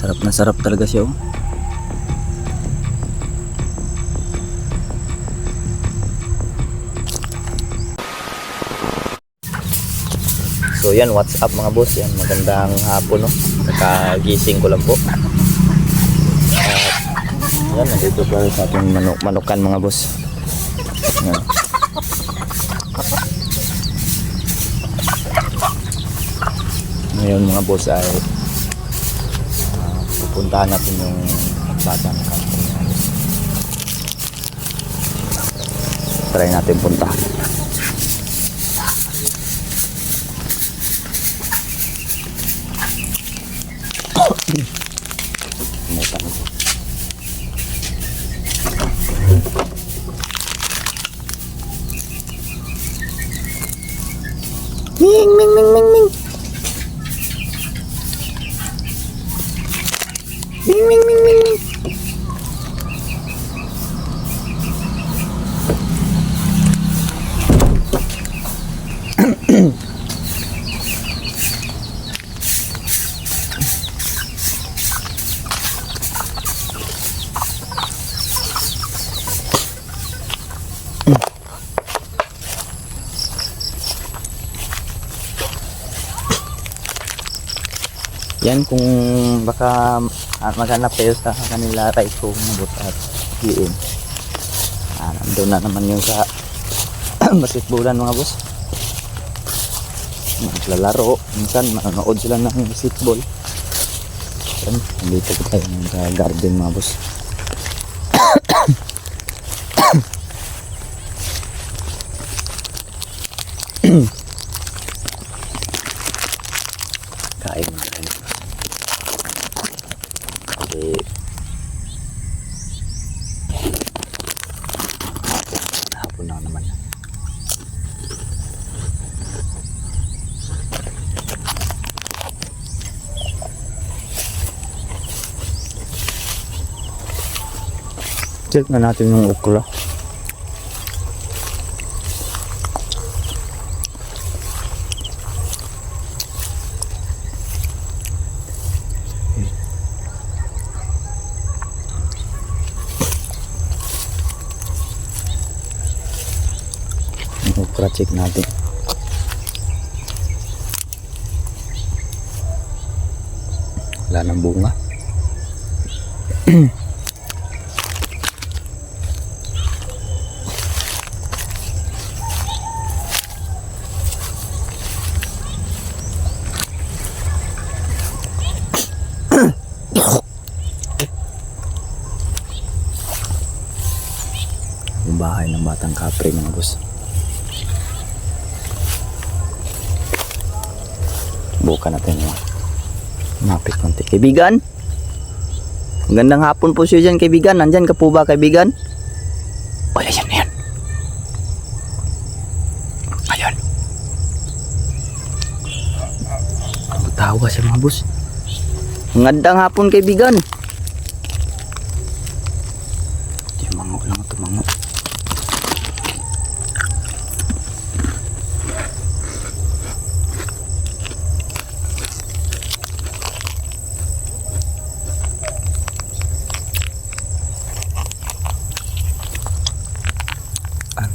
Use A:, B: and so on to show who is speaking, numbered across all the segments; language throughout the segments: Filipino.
A: Sarap na sarap talaga siya oh. So yan, what's up mga boss, yan, magandang hapon no. Kakagising ko lang po. Yan, nandito pa sa ating manukan mga boss. Yan. Ngayon mga boss ay pupuntahan natin yung batang kampong. Try natin puntahan. Ming ming ming ming ming. Ming ming ming ming ming. Yan, kung baka maghanap kayo sa kanila right kung mabot at PM. Nandun na naman yung sa basketballan mga boss. Maglalaro, minsan manonood sila ng basketball. Yan, dito ko tayo sa garden mga boss. Kain na rin. Kasi hapon na naman. Check na natin yung okra. Okra check natin. Wala nang bunga. Yung bahay ng batang kapre mga boss. Bukan natin yung mapit konti. Kaibigan, magandang hapon po siya dyan kaibigan. Nandyan ka po ba kaibigan? O yan, yan. Ayan. Tawa siya mga boss. Magandang hapon kaibigan. Mango lang ito, mango.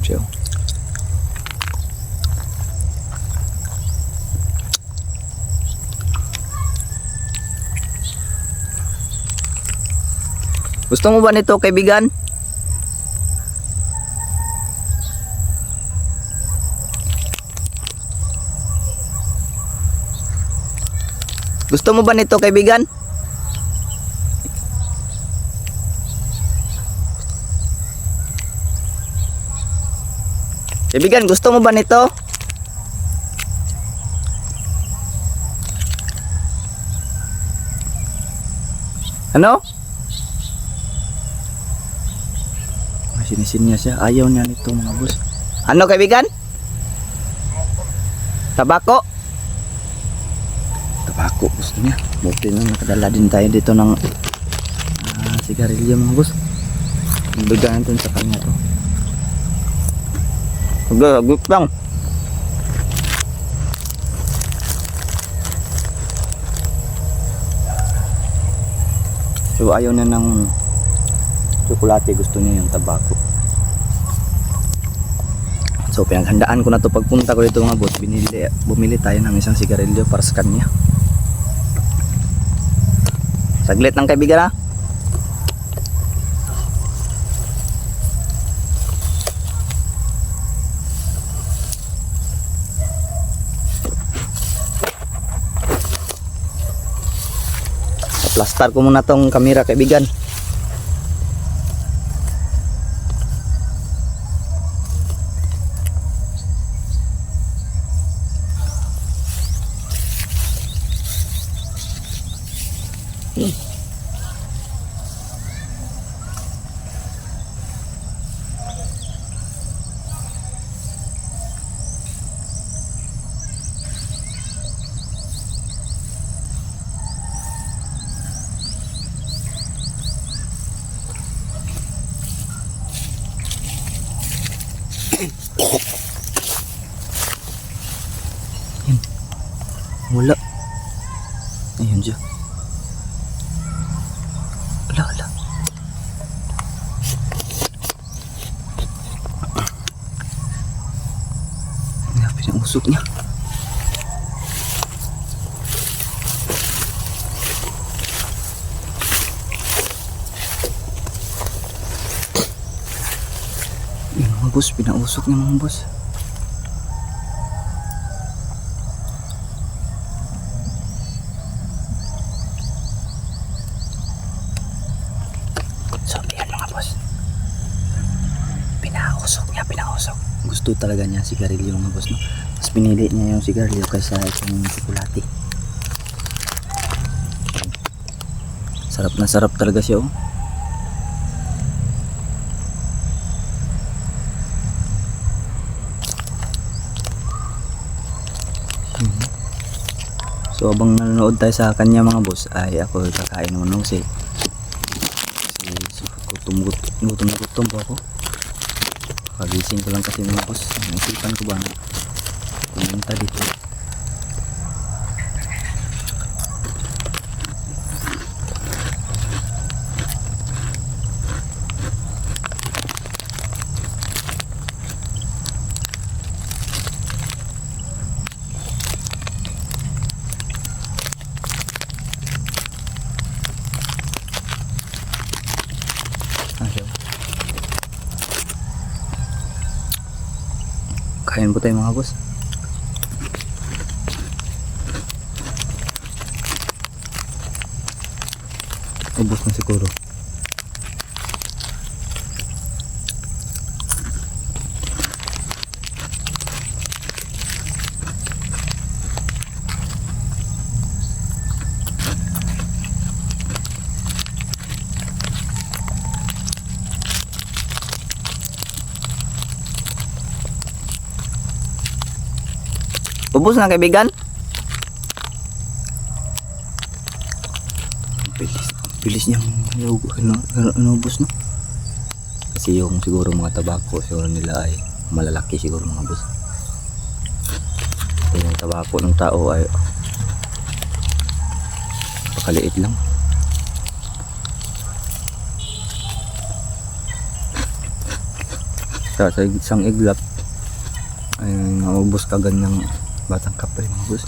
A: Siya. Gusto mo ba nito kaibigan? Gusto mo ba nito kaibigan? Kaibigan, gusto mo ba nito? Ano? Sinisin niya siya. Ayaw niya nito mga boss. Ano kaibigan? Tabako? Tabako gusto niya. Buti na nakadala din tayo dito ng sigarilyo mga boss. Bigyan natin sa kanya to. Agad lang. So ayaw na ng tsokolate, gusto niya yung tabako. So pinaghandaan ko na to pagpunta ko dito mga boss. Bumili tayo ng isang sigarilyo para sa kanya. Saglit ng kaibigan ha. Plastar ko muna tong kamera kaibigan. Wala. Ayun siya. Wala. Pinusok niya. Yung mga boss, pinausok niya mga boss. So, yan mga boss. Pinausok. Gusto talaga niya sigarilyo mga boss, no? Mas pinili niya yung sigarilyo kaysa itong tsokolate. Sarap na sarap talaga siya, oh. So habang nanonood tayo sa kanya mga boss, ay ako kakain naman kasi gutom po ako. Pagising ko lang kasi mga boss, naisipan ko ba na pumunta dito. Kain po tayo mga boss. Ubos na siguro. Ubos na kaibigan. Bilis niyang inubos, no? Kasi yung siguro mga tabako siguro nila ay malalaki siguro mga boss. Yung tabako ng tao ay pakaliit lang. Sa isang iglap ay naubos kagad ng batang kapre mga boss.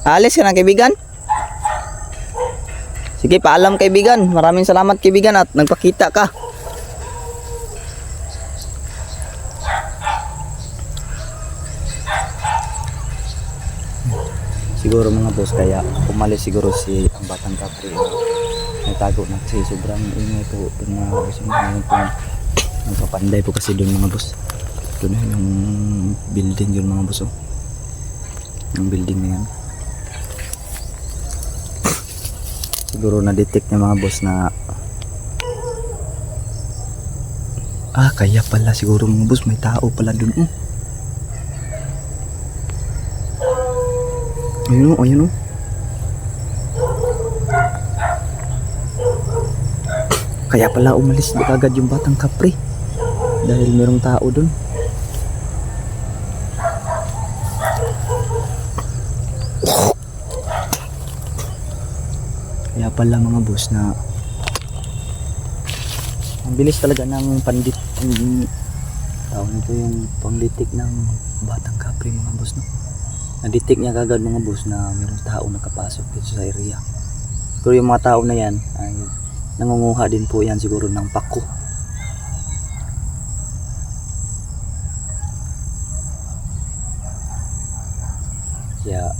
A: Alis ka na kaibigan. Sige, paalam kaibigan. Maraming salamat kaibigan at nagpakita ka. Siguro mga boss kaya umalis siguro si ang batang kapre. Natago na kasi sobrang ingay po doon mga boss. Nagpapanday po kasi doon mga boss. Doon yung building yun mga boss. Yung building na yan. Siguro na-detect ng mga boss na kaya pala siguro mga boss may tao pala dun. Ayun o, ayun o. Kaya pala umalis di kagad yung batang kapre. Dahil merong tao dun. Kaya pala mga boss na ang bilis talaga ng pandit tawag nito yung panglitik ng batang kapre mga boss, no? Na-detect niya kagad mga boss na mayroong tao nakapasok dito sa area. Pero yung mga tao na yan ay nangunguha din po yan siguro ng pako. Kaya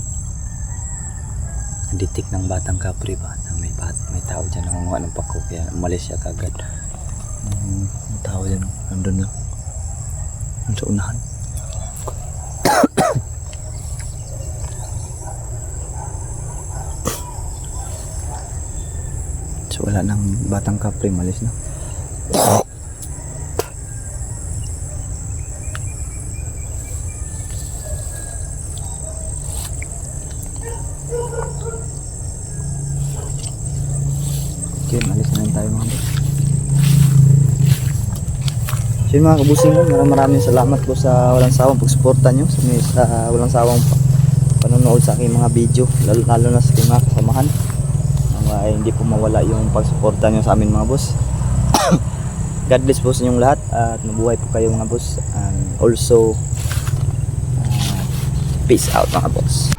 A: na-detect ng batang kapre ba na may tao dyan nangunguha ng pako, kaya umalis siya kagad. May tao dyan, nandun na sa unahan. So wala nang batang kapre, malis na. Okay, malis na rin tayo mga boss. So yun mga kabusing, maraming salamat po sa walang sawang pagsuporta nyo sa walang sawang panonood sa aking mga video, lalo na sa aking mga kasamahan. Ay hindi po mawala yung pagsuporta nyo sa amin mga boss. God bless po sa inyong lahat at mabuhay po kayo mga boss, and also peace out mga boss.